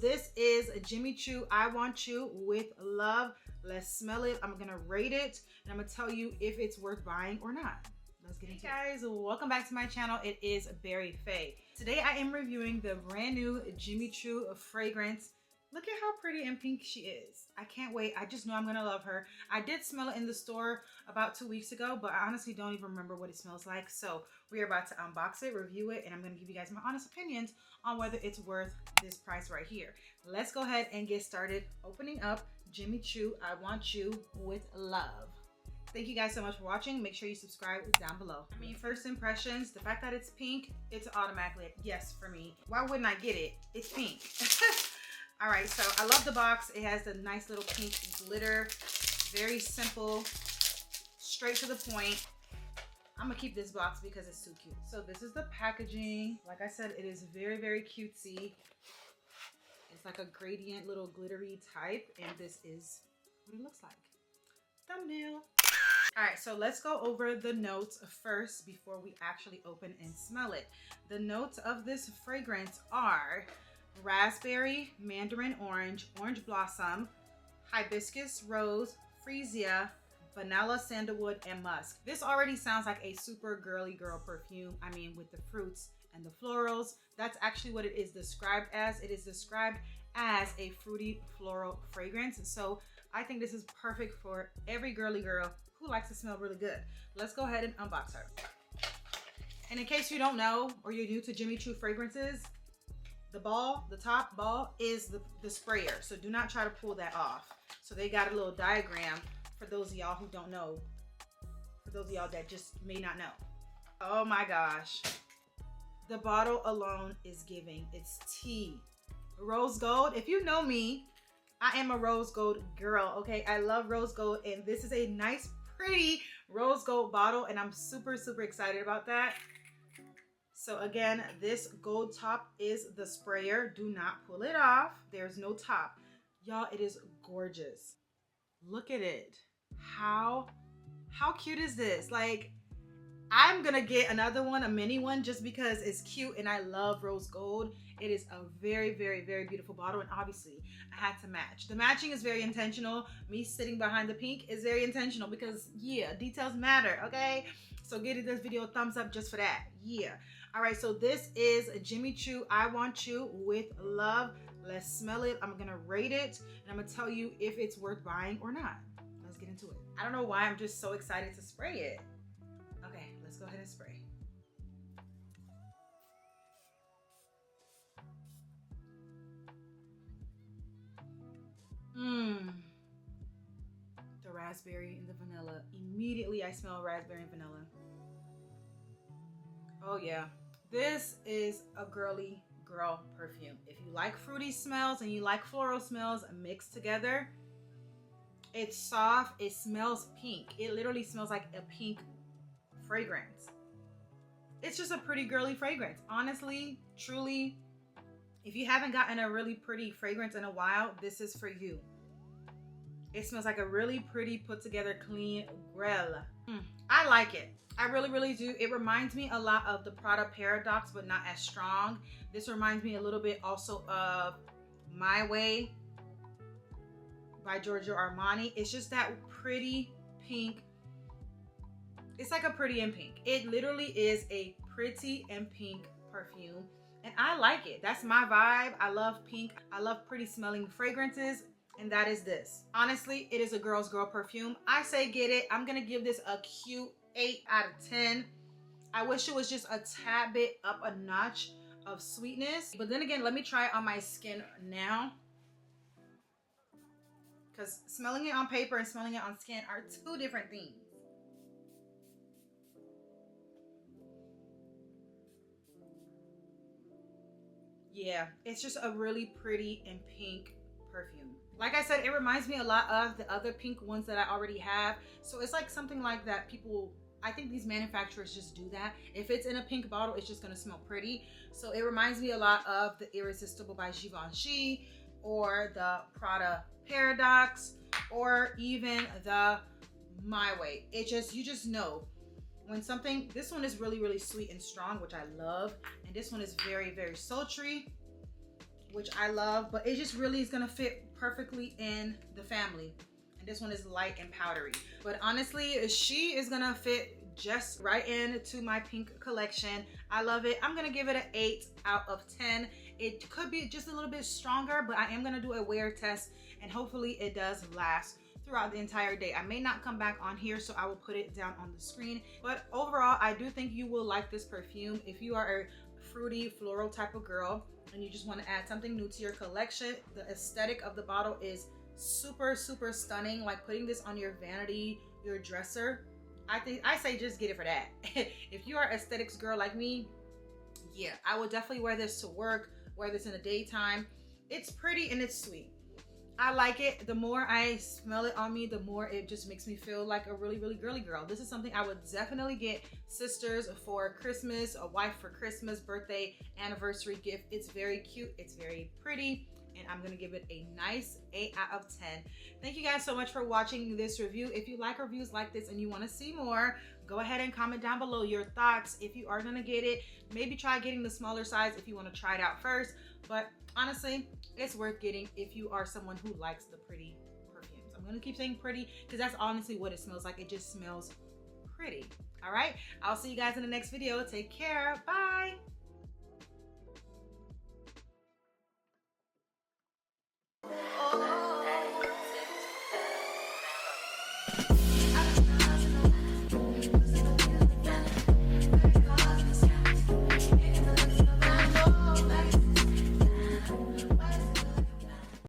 This is Jimmy Choo, I Want You with Love. Let's smell it. I'm gonna rate it and I'm gonna tell you if it's worth buying or not. Let's get into it. Hey guys, welcome back to my channel. It is BerryFae. Today I am reviewing the brand new Jimmy Choo fragrance. Look at how pretty and pink she is. I can't wait. I just know I'm gonna love her. I did smell it in the store about 2 weeks ago, but I honestly don't even remember what it smells like. So we are about to unbox it, review it, and I'm gonna give you guys my honest opinions on whether it's worth this price right here. Let's go ahead and get started opening up Jimmy Choo, I Want You with Love. Thank you guys so much for watching. Make sure you subscribe down below. I mean, first impressions, the fact that it's pink, it's automatically a yes for me. Why wouldn't I get it? It's pink. All right, so I love the box. It has the nice little pink glitter. Very simple, straight to the point. I'm gonna keep this box because it's too cute. So this is the packaging. Like I said, it is very, very cutesy. It's like a gradient little glittery type, and this is what it looks like. Thumbnail. All right, so let's go over the notes first before we actually open and smell it. The notes of this fragrance are raspberry, mandarin orange, orange blossom, hibiscus, rose, freesia, vanilla, sandalwood, and musk. This already sounds like a super girly girl perfume. I mean, with the fruits and the florals. That's actually what it is described as. It is described as a fruity floral fragrance. So I think this is perfect for every girly girl who likes to smell really good. Let's go ahead and unbox her. And in case you don't know, or you're new to Jimmy Choo fragrances, the top ball is the sprayer. So do not try to pull that off. So they got a little diagram for those of y'all who don't know. For those of y'all that just may not know. Oh my gosh. The bottle alone is giving. It's tea. Rose gold. If you know me, I am a rose gold girl, okay? I love rose gold, and this is a nice, pretty rose gold bottle, and I'm super, super excited about that. So again, this gold top is the sprayer. Do not pull it off. There's no top. Y'all, it is gorgeous. Look at it. How cute is this? Like, I'm gonna get another one, a mini one, just because it's cute and I love rose gold. It is a very, very, very beautiful bottle, and obviously I had to match. The matching is very intentional. Me sitting behind the pink is very intentional because, yeah, details matter, okay? So give this video a thumbs up just for that, yeah. All right, so this is Jimmy Choo, I Want You with Love. Let's smell it. I'm gonna rate it, and I'm gonna tell you if it's worth buying or not. Let's get into it. I don't know why I'm just so excited to spray it. Okay, let's go ahead and spray. The raspberry and the vanilla. Immediately I smell raspberry and vanilla. Oh yeah. This is a girly girl perfume. If you like fruity smells and you like floral smells mixed together, it's soft. It smells pink. It literally smells like a pink fragrance. It's just a pretty girly fragrance. Honestly, truly, if you haven't gotten a really pretty fragrance in a while, this is for you. It smells like a really pretty, put together, clean grelle. I like it. I really, really do. It reminds me a lot of the Prada Paradox, but not as strong. This reminds me a little bit also of My Way by Giorgio Armani. It's just that pretty pink. It's like a pretty and pink. It literally is a pretty and pink perfume, and I like it. That's my vibe. I love pink. I love pretty smelling fragrances, and that is this. Honestly, it is a girl's girl perfume. I say get it. I'm gonna give this a cute 8 out of 10. I wish it was just a tad bit up a notch of sweetness, but then again, let me try it on my skin now, because smelling it on paper and smelling it on skin are two different things. Yeah, it's just a really pretty and pink perfume. Like I said, it reminds me a lot of the other pink ones that I already have. So it's like something like that people, I think these manufacturers just do that. If it's in a pink bottle, it's just gonna smell pretty. So it reminds me a lot of the Irresistible by Givenchy, or the Prada Paradox, or even the My Way. It just, you just know when something, this one is really, really sweet and strong, which I love. And this one is very, very sultry. which I love, but it just really is gonna fit perfectly in the family. And this one is light and powdery. But honestly, she is gonna fit just right into my pink collection. I love it. I'm gonna give it an 8 out of 10. It could be just a little bit stronger, but I am gonna do a wear test and hopefully it does last throughout the entire day. I may not come back on here, so I will put it down on the screen. But overall, I do think you will like this perfume. If you are a fruity floral type of girl and you just want to add something new to your collection, the aesthetic of the bottle is super stunning. Like putting this on your vanity, your dresser, I say just get it for that. If you are an aesthetics girl like me, yeah, I will definitely wear this to work, wear this in the daytime. It's pretty and it's sweet. I like it. The more I smell it on me, the more it just makes me feel like a really girly girl. This is something I would definitely get sisters for Christmas, a wife for Christmas, birthday, anniversary gift. It's very cute. It's very pretty. And I'm gonna give it a nice 8 out of 10. Thank you guys so much for watching this review. If you like reviews like this and you wanna see more, go ahead and comment down below your thoughts. If you are gonna get it, maybe try getting the smaller size if you wanna try it out first. But honestly, it's worth getting if you are someone who likes the pretty perfumes. I'm gonna keep saying pretty because that's honestly what it smells like. It just smells pretty. All right, I'll see you guys in the next video. Take care, bye.